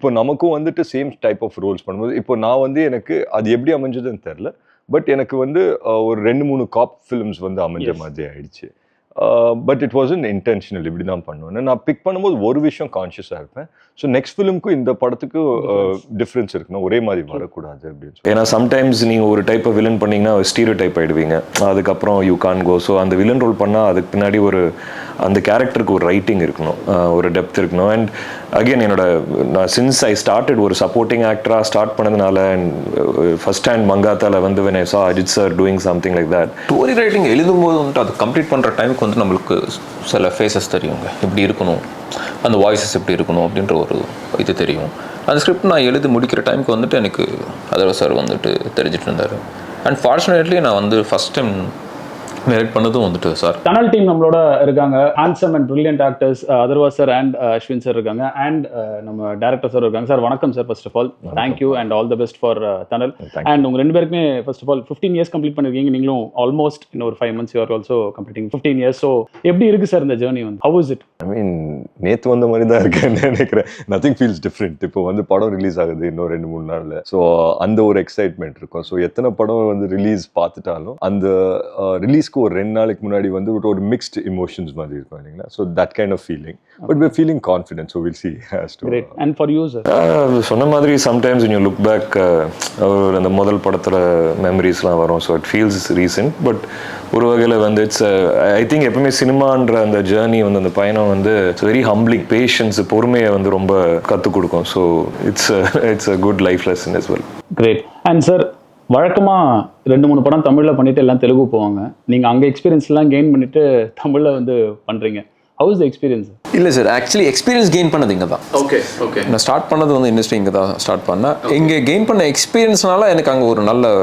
இப்போ நமக்கும் வந்துட்டு சேம் டைப் ஆஃப் ரோல்ஸ் பண்ணும்போது இப்போ நான் வந்து எனக்கு அது எப்படி அமைஞ்சதுன்னு தெரில. பட் எனக்கு வந்து ஒரு 2-3 காப் ஃபிலிம்ஸ் வந்து அமைஞ்ச மாதிரி ஆயிடுச்சு. But it wasn't intentional. இப்படி தான் பண்ணுவேன். நான் பிக் பண்ணும்போது ஒரு விஷயம் கான்ஷியஸாக இருப்பேன். ஸோ நெக்ஸ்ட் ஃபிலிமுக்கும் இந்த படத்துக்கும் டிஃப்ரென்ஸ் இருக்குன்னா ஒரே மாதிரி வரக்கூடாது அப்படின்னு சொல்லி. ஏன்னா சம்டைம்ஸ் நீங்கள் ஒரு டைப்பை வில்லன் பண்ணிங்கன்னா ஸ்டீரியோ டைப் ஆகிடுவீங்க. அதுக்கப்புறம் யூ கான் கோ. ஸோ அந்த வில்லன் ரோல் பண்ணால் அதுக்கு பின்னாடி அந்த கேரக்டருக்கு ஒரு ரைட்டிங் இருக்கணும், ஒரு டெப்த் இருக்கணும். அண்ட் அகெயின் நான் சின்ஸ் ஐ ஸ்டார்டட் ஒரு சப்போர்ட்டிங் ஆக்டராக ஸ்டார்ட் பண்ணதுனால அண்ட் ஃபர்ஸ்ட் ஹேண்ட் மங்காத்தால வந்து when I saw Ajith sir doing something like that. Story writing எழுதும்போது வந்துட்டு அது கம்ப்ளீட் பண்ணுற டைமுக்கு வந்து நம்மளுக்கு சில ஃபேஸஸ் தெரியுங்க, இப்படி இருக்கணும், அந்த வாய்ஸஸ் எப்படி இருக்கணும் அப்படின்ற ஒரு இது தெரியும். அந்த ஸ்கிரிப்ட் நான் எழுதி முடிக்கிற டைமுக்கு வந்துட்டு எனக்கு அதர்வா சார் வந்துட்டு தெரிஞ்சிட்டு இருந்தார். அண்ட் ஃபார்ச்சுனேட்லி நான் வந்து ஃபர்ஸ்ட் டைம் டைரக்ட் பண்ணதும் வந்துட்டு சார். டனல் டீம் நம்மளோட இருக்காங்க. Handsome and brilliant actors Atharvaa sir and Ashwin sir இருக்காங்க. அண்ட் நம்ம டேரக்டர் சார் இருக்காங்க. சார் வணக்கம் sir. First of all thank you and all the best for Thanal. And உங்க 2 பேருக்குமே first of all 15 years complete பண்ணிருக்கீங்க. நீங்களும் ஆல்மோஸ்ட் இன்னும் ஒரு 5 months you are also completing 15 years. So எப்படி இருக்கு சார் இந்த ஜேர்னி வந்து? How is it? I mean நேற்று வந்த மாதிரி தான் இருக்குன்னு நினைக்கிறேன். Nothing feels different. இப்போ வந்து படம் ரிலீஸ் ஆகுது இன்னும் 2-3 நாளில். ஸோ அந்த ஒரு எக்ஸைட்மெண்ட் இருக்கும். ஸோ எத்தனை படம் வந்து ரிலீஸ் பார்த்துட்டாலும் அந்த ரிலீஸ்க்கு ஒரு 2 நாளைக்கு முன்னாடி வந்து ஒரு மிக்ஸ்ட் இமோஷன்ஸ் மாதிரி இருக்கும் இல்லைங்களா. So that kind of feeling. But we're feeling confident, so we'll see. Great. And for you sir? சொன்ன மாதிரி sometimes when you look back அந்த முதல் படத்தில் மெமரிஸ்லாம் வரும். So it feels recent. But ஒரு வகையில் வந்து இட்ஸ் ஐ திங்க் எப்பவுமே சினிமான்ற அந்த ஜேர்னி வந்து அந்த பயணம் வந்து இட்ஸ் வெரி ஹம்பிளிங். பேஷன்ஸ், பொறுமையை வந்து ரொம்ப கற்றுக் கொடுக்கும். So it's a good life lesson as well. Great. And sir, வழக்கமாக 2-3 படம் தமிழில் பண்ணிட்டு எல்லாம் தெலுங்கு போவாங்க. நீங்கள் அங்கே எக்ஸ்பீரியன்ஸ்லாம் கெயின் பண்ணிட்டு தமிழில் வந்து பண்ணுறீங்க. How is the experience? இல்லை சார், ஆக்சுவலி எக்ஸ்பீரியன்ஸ் கெயின் பண்ணது இங்கே தான். ஓகே. நான் ஸ்டார்ட் பண்ணது வந்து இண்டஸ்ட்ரி இங்கே தான் ஸ்டார்ட் பண்ணேன். இங்கே கெயின் பண்ண எக்ஸ்பீரியன்ஸ்னால எனக்கு அங்கே ஒரு நல்ல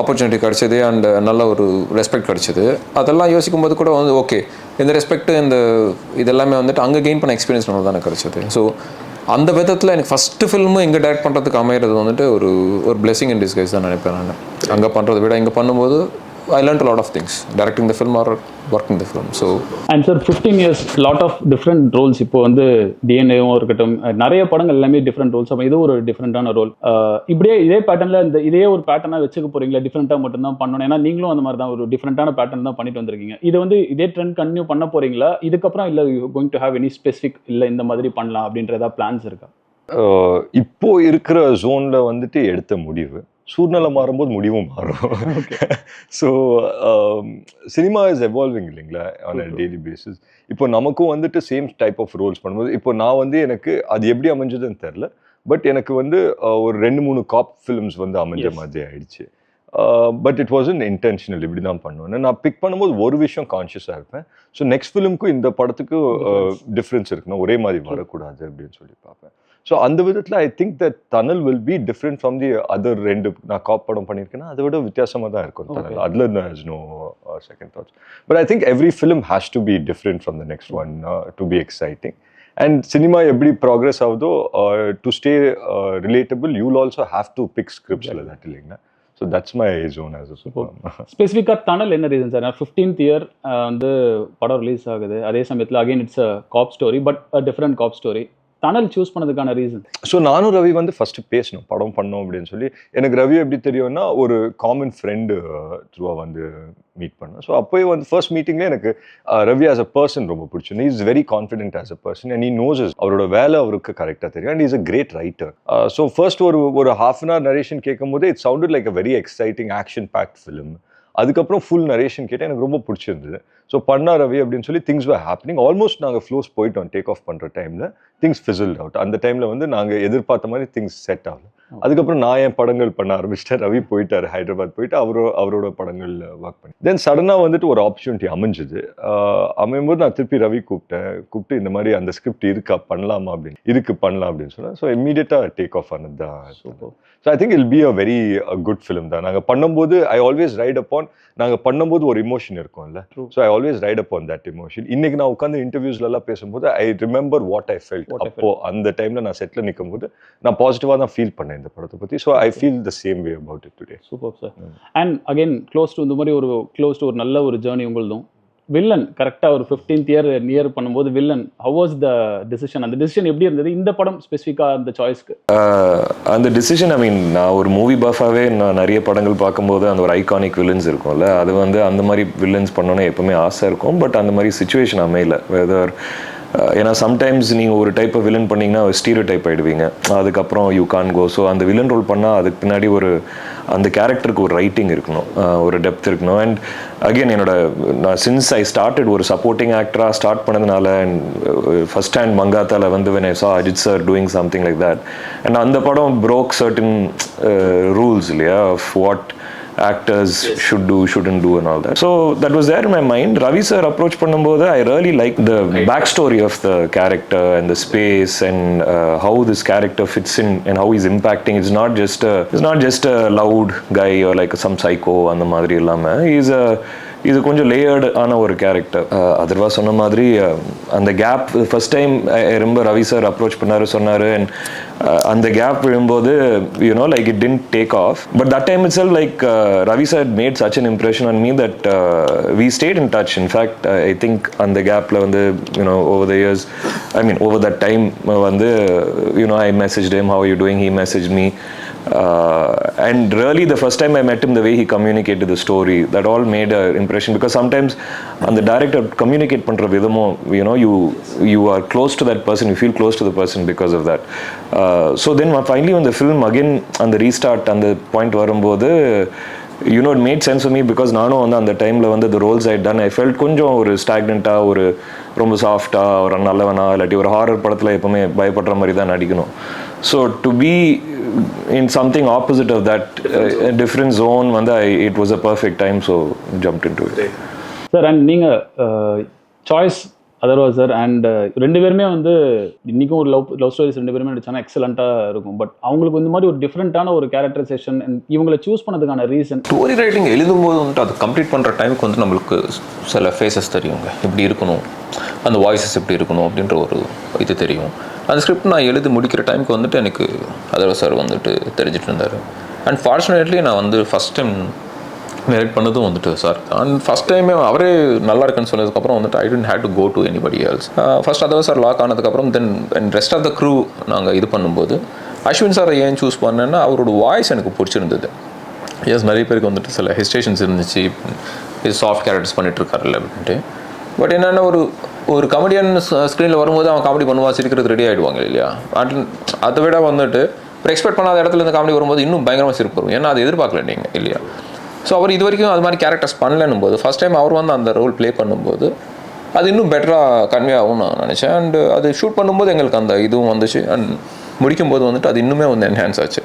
ஆப்பர்ச்சுனிட்டி கிடச்சிது அண்ட் நல்ல ஒரு ரெஸ்பெக்ட் கிடச்சிது. அதெல்லாம் யோசிக்கும் போது கூட வந்து ஓகே, இந்த ரெஸ்பெக்ட் இதெல்லாமே வந்துட்டு அங்கே கெயின் பண்ண எக்ஸ்பீரியன்ஸ்னால தான் எனக்கு கிடச்சிது. ஸோ அந்த விதத்தில் எனக்கு ஃபஸ்ட்டு ஃபில்மு இங்கே டைரக்ட் பண்ணுறதுக்கு அமையிறது வந்துட்டு ஒரு பிளெஸிங் இன் டிஸ்கைஸ் தான் நினைப்பேன் நான். அங்கே பண்ணுறதை விட இங்கே பண்ணும்போது I learned a lot of things directing the film or working the film. So and sir 15 years lot of different roles. இப்போ வந்து டிஎன்ஏவும் இருக்கட்டும், நிறைய படங்கள் எல்லாமே டிஃப்ரெண்ட் ரோல்ஸ். அப்போ இது ஒரு டிஃப்ரெண்டான ரோல். இப்படியே இதே பேட்டர்னில் இதே ஒரு பேட்டர்னாக வச்சுக்க போறீங்களா? டிஃப்ரெண்ட்டாக மட்டும்தான் பண்ணணும். ஏன்னா நீங்களும் அந்த மாதிரி தான் ஒரு டிஃப்ரெண்டான பேட்டர்ன் தான் பண்ணிட்டு வந்திருக்கீங்க. இது வந்து இதே ட்ரெண்ட் கண்டினியூ பண்ண போறீங்களா? இதுக்கப்புறம் இல்லை going to have any specific இல்லை இந்த மாதிரி பண்ணலாம் அப்படின்ற ஏதாவது பிளான்ஸ் இருக்கா? இப்போ இருக்கிற ஜோனில் வந்துட்டு எடுத்த முடிவு சூழ்நிலை மாறும்போது முடிவும் மாறும். ஸோ சினிமா இஸ் எவால்விங் இல்லைங்களா ஆன் அ டெய்லி பேசிஸ். இப்போ நமக்கும் வந்துட்டு சேம் டைப் ஆஃப் ரோல்ஸ் பண்ணும்போது இப்போ நான் வந்து எனக்கு அது எப்படி அமைஞ்சதுன்னு தெரில. பட் எனக்கு வந்து ஒரு 2-3 காப் ஃபிலிம்ஸ் வந்து அமைஞ்ச மாதிரி ஆயிடுச்சு. But it wasn't intentional. இப்படி தான் பண்ணுவேன். நான் பிக் பண்ணும்போது ஒரு விஷயம் கான்ஷியஸாக இருப்பேன். ஸோ நெக்ஸ்ட் ஃபிலிமுக்கும் இந்த படத்துக்கும் டிஃப்ரென்ஸ் இருக்குன்னா ஒரே மாதிரி வரக்கூடாது அப்படின்னு சொல்லி பார்ப்பேன். ஸோ அந்த விதத்தில் I think that tunnel will be different from the other 2 நான் காப் படம் பண்ணியிருக்கேன்னா அதை விட வித்தியாசமாக தான் இருக்கும் டனல். அதில் there's no second thoughts. But I think every film has to be different from the next one to be exciting. And cinema எப்படி ப்ராக்ரெஸ் ஆகுதோ to stay relatable you'll also have to pick scripts like that இல்லைங்களா. So that's my zone as a super. ஸ்பெசிஃபிக்காக டனல் என்ன reason sir? 15th year வந்து படம் release ஆகுது. அதே சமயத்தில் again it's a cop story but a different cop story. Thanal choose பண்ணதுக்கான reason? So நானும் ரவி வந்து ஃபஸ்ட்டு பேசணும் படம் பண்ணோம் அப்படின்னு சொல்லி. எனக்கு ரவி எப்படி தெரியும்னா ஒரு காமன் ஃப்ரெண்டு த்ரூவாக வந்து மீட் பண்ணேன். ஸோ அப்போயே வந்து ஃபர்ஸ்ட் மீட்டிங்லேயே எனக்கு ரவி ஆஸ் அ பர்சன் ரொம்ப பிடிச்சிருந்தது. Is very confident as a person and he knows அவரோட வேலை அவருக்கு கரெக்டாக தெரியும் and is a great writer. So first ஒரு half an hour நரேஷன் கேட்கும் போது it sounded like a very exciting action packed film. அதுக்கப்புறம் ஃபுல் நரேஷன் கேட்டேன், எனக்கு ரொம்ப பிடிச்சிருந்தது. ஸோ பண்ணா ரவி அப்படின்னு சொல்லி திங்ஸ் வர் ஹேப்பனிங். ஆல்மோஸ்ட் நாங்கள் ஃப்ளோஸ் போயிட்டோம் டேக் ஆஃப் பண்ணுற டைமில். Things fizzled out. அந்த டைமில் வந்து நாங்கள் எதிர்பார்த்த மாதிரி திங்ஸ் செட் ஆகல. அதுக்கப்புறம் நான் என் படங்கள் பண்ண ஆரம்பிச்சிட்டேன். ரவி போயிட்டார் ஹைதராபாத் போயிட்டு அவரோட படங்கள் ஒர்க் பண்ணி. தென் சடனாக வந்துட்டு ஒரு ஆப்பர்ச்சுனிட்டி அமைஞ்சுது. அமையும்போது நான் திருப்பி ரவி கூப்பிட்டு இந்த மாதிரி அந்த ஸ்கிரிப்ட் இருக்கா பண்ணலாமா அப்படின்னு பண்ணலாம் அப்படின்னு சொன்னேன். ஸோ இம்மீடியட்டாக டேக் ஆஃப் ஆனது தான். So I think it'll be a very good film தான். நாங்கள் பண்ணும்போது ஐ ஆல்வேஸ் ரைட் அப்பான் நாங்கள் பண்ணும்போது ஒரு இமோஷன் இருக்கும்ல. So I always right upon that emotion. இன்னைக்கு நான் உட்காந்து இன்டர்வியூஸ்லாம் பேசும்போது I remember what I felt. அப்போ அந்த டைமில் நான் செட்டில் நிற்கும் போது நான் பாசிட்டிவாக தான் ஃபீல் பண்ணேன் இந்த படத்தை பற்றி. So I feel the same way about it today. Super sir. And again close to இந்த மாதிரி ஒரு நல்ல ஒரு ஜேர்னி உங்களுதும் வில்லன் கரெக்டாக ஒரு 15th இயர் நியர் பண்ணும்போது villain how was the decision, அந்த டிசிஷன் எப்படி இருந்தது இந்த படம் ஸ்பெசிஃபிக்காக அந்த சாய்ஸ்க்கு? அந்த டிசிஷன் ஐ மீன் நான் ஒரு மூவி பஃபாகவே நான் நிறைய படங்கள் பார்க்கும்போது அந்த ஒரு ஐகானிக் வில்லன்ஸ் இருக்கும்ல, அது வந்து அந்த மாதிரி வில்லன்ஸ் பண்ணோன்னே எப்பவுமே ஆசை இருக்கும். பட் அந்த மாதிரி சுச்சுவேஷன் அமையல. வெதர் ஏன்னா சம்டைம்ஸ் நீங்கள் ஒரு டைப் ஆஃப் வில்லன் பண்ணிங்கன்னா ஸ்டீரியோ டைப் ஆகிடுவீங்க, அதுக்கப்புறம் யூ கான் கோ. ஸோ அந்த வில்லன் ரோல் பண்ணால் அதுக்கு பின்னாடி ஒரு அந்த கேரக்டருக்கு ஒரு ரைட்டிங் இருக்கணும், ஒரு டெப்த் இருக்கணும். அண்ட் அகெயின் நான் சின்ஸ் ஐ ஸ்டார்டட் ஒரு சப்போர்ட்டிங் ஆக்டராக ஸ்டார்ட் பண்ணதுனால அண்ட் ஃபர்ஸ்ட் ஹேண்ட் மங்காத்தால வந்து when I saw Ajith sir doing something like that and அந்த படம் broke certain rules இல்லையா of what actors should do, shouldn't do and all that. So that was there in my mind. Ravi sir approach பண்ணும்போது I really liked the backstory of the character and the space and how this character fits in and how he's impacting. It's not just a loud guy or like some psycho அந்த மாதிரி இல்லாம இது கொஞ்சம் layered ஆன ஒரு character. Atharva சொன்ன மாதிரி அந்த கேப் ஃபர்ஸ்ட் டைம் ரொம்ப ரவி சார் அப்ரோச் பண்ணாரு சொன்னார் அண்ட் அந்த கேப் விழும்போது you know like it didn't take off. But that time itself like Ravi sir made such an impression on me that we stayed in touch. In fact I think அந்த கேப்பில் வந்து you know over the years over that time வந்து you know I message him, how are you doing, he messaged me. And really the first time I met him, the way he communicated the story, that all made an impression, because sometimes on the director communicate பண்ற விதமோ you know you are close to that person, you feel close to the person because of that. So then finally when the film again on the restart on the point வரும்போது you know it made sense for me, because நானும் வந்து அந்த டைமில் வந்து the roles I had done I felt கொஞ்சம் ஒரு ஸ்டாக்னண்ட்டாக, ஒரு ரொம்ப சாஃப்டாக, ஒரு நல்லவனா இல்லாட்டி ஒரு ஹாரர் படத்தில் எப்பவுமே பயப்படுற மாதிரி தான் நடிக்கணும். So to be in something opposite of that, a different zone வந்து it was a perfect time, so jumped into it. Sir and நீங்கள் சாய்ஸ் அதர்வா சார் அண்ட் ரெண்டு பேருமே வந்து இன்றைக்கும் ஒரு லவ் ஸ்டோரிஸ் ரெண்டு பேருமே நடிச்சாங்கன்னா எக்ஸலண்ட்டாக இருக்கும். பட் அவங்களுக்கு இந்த மாதிரி ஒரு டிஃப்ரெண்ட்டான ஒரு கேரக்டரைசேஷன் இவங்களை சூஸ் பண்ணதுக்கான ரீசன்? ஸ்டோரி ரைட்டிங் எழுதும்போது வந்துட்டு அது கம்ப்ளீட் பண்ணுற டைமுக்கு வந்து நம்மளுக்கு சில ஃபேஸஸ் தெரியுங்க, இப்படி இருக்கணும், அந்த வாய்ஸஸ் எப்படி இருக்கணும் அப்படின்ற ஒரு இது தெரியும். அந்த ஸ்கிரிப்ட் நான் எழுதி முடிக்கிற டைமுக்கு வந்துட்டு எனக்கு அதர்வா சார் வந்துட்டு தெரிஞ்சிட்டு இருந்தார். அண்ட் ஃபார்ச்சுனேட்லி நான் வந்து ஃபஸ்ட் டைம் டைரக்ட் பண்ணதும் வந்துட்டு சார். அண்ட் ஃபஸ்ட் டைமே அவரே நல்லா இருக்குன்னு சொன்னதுக்கப்புறம் வந்துட்டு I didn't had to go to anybody else. First Atharvaa sir lock ஆனதுக்கப்புறம் then rest of the crew நாங்கள் இது பண்ணும்போது அஸ்வின் சாரை ஏன் சூஸ் பண்ணேன்னா அவரோட வாய்ஸ் எனக்கு பிடிச்சிருந்தது. எஸ் நிறைய பேருக்கு வந்துட்டு சில ஹெசிடேஷன்ஸ் இருந்துச்சு, இது சாஃப்ட் கேரக்டர்ஸ் பண்ணிட்டு இருக்காருல்ல அப்படின்ட்டு. பட் என்னென்னா ஒரு கமெடியன் ஸ்க்ரீனில் வரும்போது அவன் காமெடி பண்ணுவான், சிரிக்கிறது ரெடி ஆகிடுவாங்க இல்லையா. அதை விட வந்துட்டு இப்போ எக்ஸ்பெக்ட் பண்ணாத இடத்துல இருந்து காமெடி வரும்போது இன்னும் பயங்கரமாக சிரிப்பு வரும், ஏன்னா அதை எதிர்பார்க்கல நீங்கள் இல்லையா. ஸோ அவர் இது வரைக்கும் அது மாதிரி கேரக்டர்ஸ் பண்ணலன்னும் போது ஃபஸ்ட் டைம் அவர் வந்து அந்த ரோல் ப்ளே பண்ணும்போது அது இன்னும் பெட்டராக கன்வே ஆகும்னு நான் நினச்சேன். அண்ட் அது ஷூட் பண்ணும்போது எங்களுக்கு அந்த இதுவும் வந்துச்சு. அண்ட் முடிக்கும்போது வந்துட்டு அது இன்னுமே வந்து என்ஹான்ஸ் ஆச்சு.